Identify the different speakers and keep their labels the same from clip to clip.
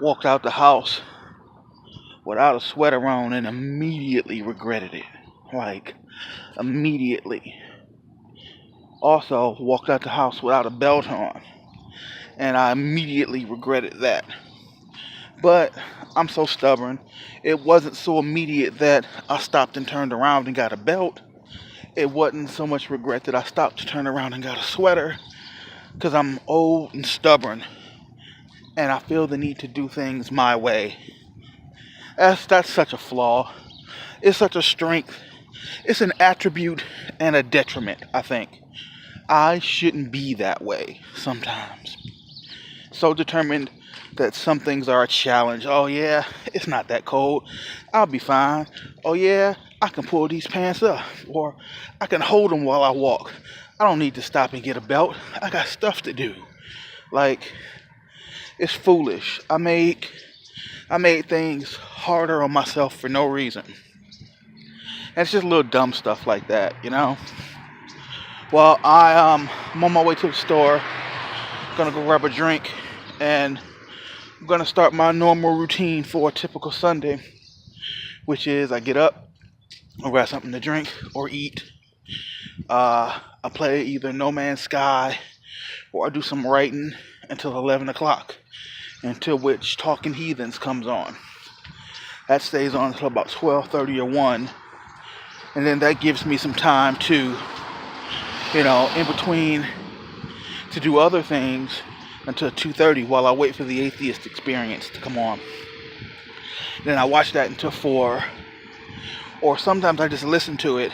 Speaker 1: Walked out the house without a sweater on and immediately regretted it. Like, immediately. Also, walked out the house without a belt on, and I immediately regretted that. But I'm so stubborn. It wasn't so immediate that I stopped and turned around and got a belt. It wasn't so much regret that I stopped to turn around and got a sweater, because I'm old and stubborn, and I feel the need to do things my way. That's such a flaw. It's such a strength. It's an attribute and a detriment, I think. I shouldn't be that way sometimes. So determined that some things are a challenge. Oh yeah, it's not that cold. I'll be fine. Oh yeah, I can pull these pants up. Or I can hold them while I walk. I don't need to stop and get a belt. I got stuff to do. Like, it's foolish. I made things harder on myself for no reason. And it's just little dumb stuff like that, you know? Well, I'm on my way to the store, gonna go grab a drink, and I'm gonna start my normal routine for a typical Sunday, which is I get up, I grab something to drink or eat. I play either No Man's Sky or I do some writing until 11 o'clock, until which Talking Heathens comes on. That stays on until about 12:30 or 1, and then that gives me some time to, in between, to do other things until 2:30 while I wait for the Atheist Experience to come on. Then I watch that until 4, or sometimes I just listen to it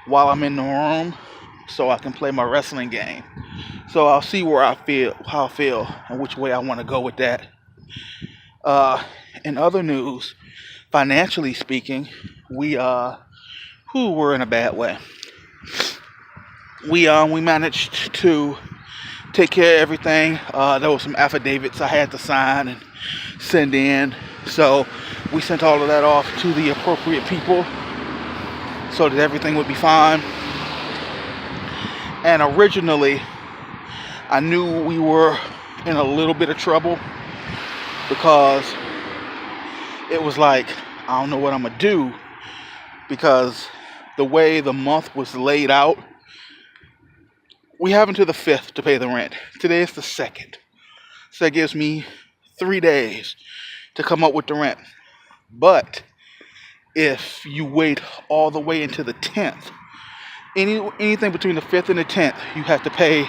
Speaker 1: while I'm in the room so I can play my wrestling game. So I'll see how I feel, and which way I want to go with that. In other news, financially speaking, we're in a bad way. We managed to take care of everything. There was some affidavits I had to sign and send in, so we sent all of that off to the appropriate people so that everything would be fine. And originally, I knew we were in a little bit of trouble because it was like, I don't know what I'm gonna do, because the way the month was laid out, we have until the 5th to pay the rent. Today is the 2nd. So that gives me 3 days to come up with the rent. But if you wait all the way into the 10th, anything between the 5th and the 10th, you have to pay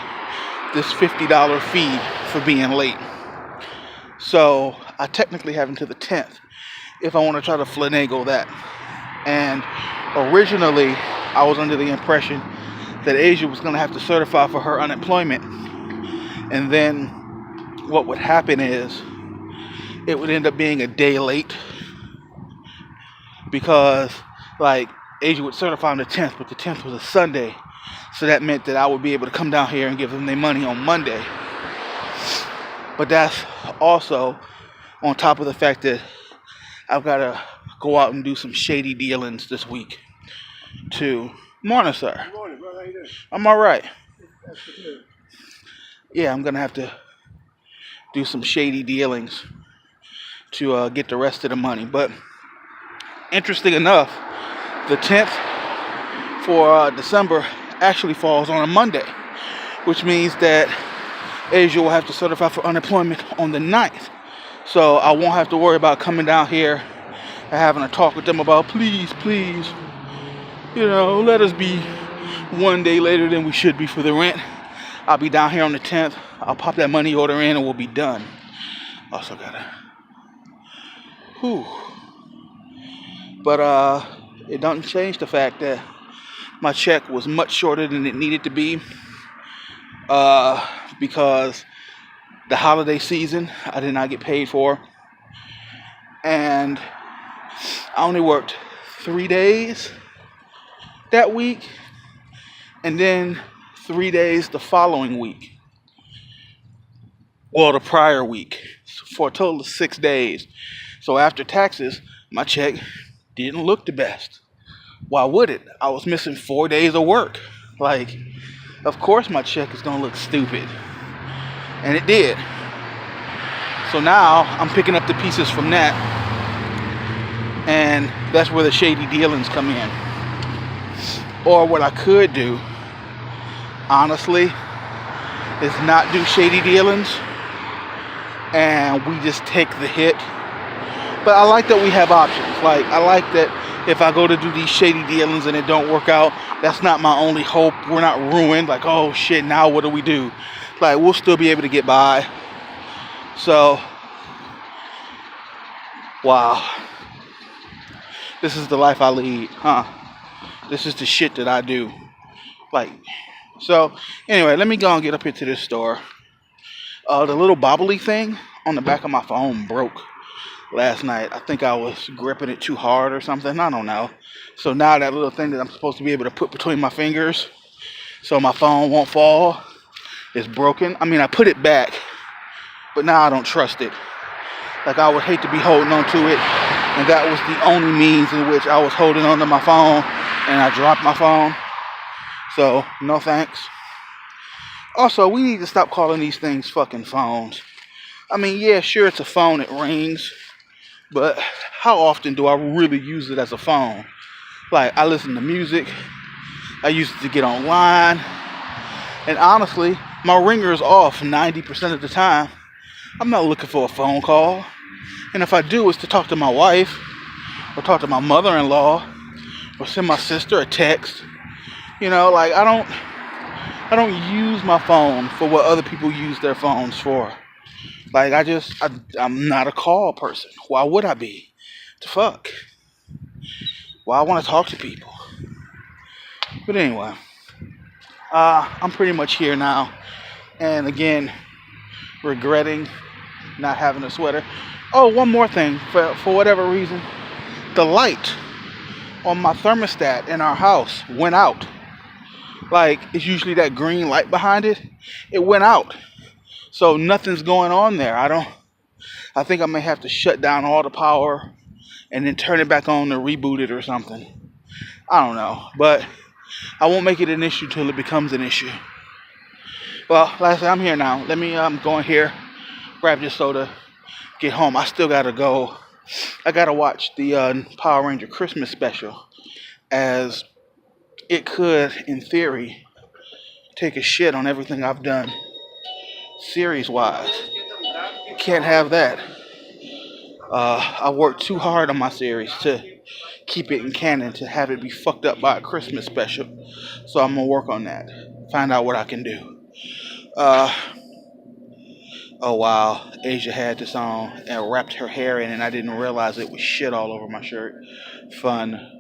Speaker 1: this $50 fee for being late. So I technically have until the 10th if I want to try to finagle that. And originally, I was under the impression that Asia was going to have to certify for her unemployment. And then what would happen is it would end up being a day late, because, like, Asia would certify on the 10th, but the 10th was a Sunday. So that meant that I would be able to come down here and give them their money on Monday. But that's also on top of the fact that I've got to go out and do some shady dealings this week, too. Morning, sir.
Speaker 2: Good morning, brother. How you doing?
Speaker 1: I'm all right.
Speaker 2: That's good.
Speaker 1: Yeah, I'm going to have to do some shady dealings to get the rest of the money. But interesting enough, the 10th for December actually falls on a Monday, which means that Asia will have to certify for unemployment on the 9th. So I won't have to worry about coming down here and having a talk with them about, please, let us be 1 day later than we should be for the rent. I'll be down here on the 10th. I'll pop that money order in and we'll be done. Also But it doesn't change the fact that my check was much shorter than it needed to be, because the holiday season I did not get paid for, and I only worked 3 days that week, and then 3 days the following week, or the prior week, for a total of 6 days. So after taxes, my check didn't look the best. Why would it? I was missing 4 days of work. Like, of course my check is gonna look stupid. And it did. So now I'm picking up the pieces from that, and that's where the shady dealings come in. Or what I could do, honestly, is not do shady dealings, and we just take the hit. But I like that we have options. Like, I like that if I go to do these shady dealings and it don't work out, that's not my only hope. We're not ruined. Like, oh shit, now what do we do? Like, we'll still be able to get by. So, wow. This is the life I lead, huh? This is the shit that I do. Like, so, anyway, let me go and get up here to this store. The little bobbly thing on the back of my phone broke last night. I think I was gripping it too hard or something. I don't know. So now that little thing that I'm supposed to be able to put between my fingers so my phone won't fall is broken. I mean, I put it back, but now I don't trust it. Like, I would hate to be holding on to it, and that was the only means in which I was holding on to my phone, and I dropped my phone. So, no thanks. Also, we need to stop calling these things fucking phones. I mean, yeah, sure, it's a phone, it rings, but how often do I really use it as a phone? Like, I listen to music, I use it to get online, and honestly, my ringer is off 90% of the time. I'm not looking for a phone call, and if I do, it's to talk to my wife, or talk to my mother-in-law, or send my sister a text. You know, like, I don't use my phone for what other people use their phones for. Like, I'm not a call person. Why would I be? The fuck? Well, I want to talk to people. But anyway, I'm pretty much here now. And again, regretting not having a sweater. Oh, one more thing. For whatever reason, the light on my thermostat in our house went out. Like, it's usually that green light behind it. It went out. So nothing's going on there. I think I may have to shut down all the power and then turn it back on to reboot it or something. I don't know. But I won't make it an issue till it becomes an issue. Well, like I said, I'm here now. Let me go in here, grab this soda, get home. I still gotta go. I gotta watch the Power Ranger Christmas special, as it could, in theory, take a shit on everything I've done series-wise. Can't have that. I worked too hard on my series to keep it in canon, to have it be fucked up by a Christmas special. So I'm gonna work on that. Find out what I can do. Oh wow, Asia had this on and wrapped her hair in, and I didn't realize it was shit all over my shirt. Fun.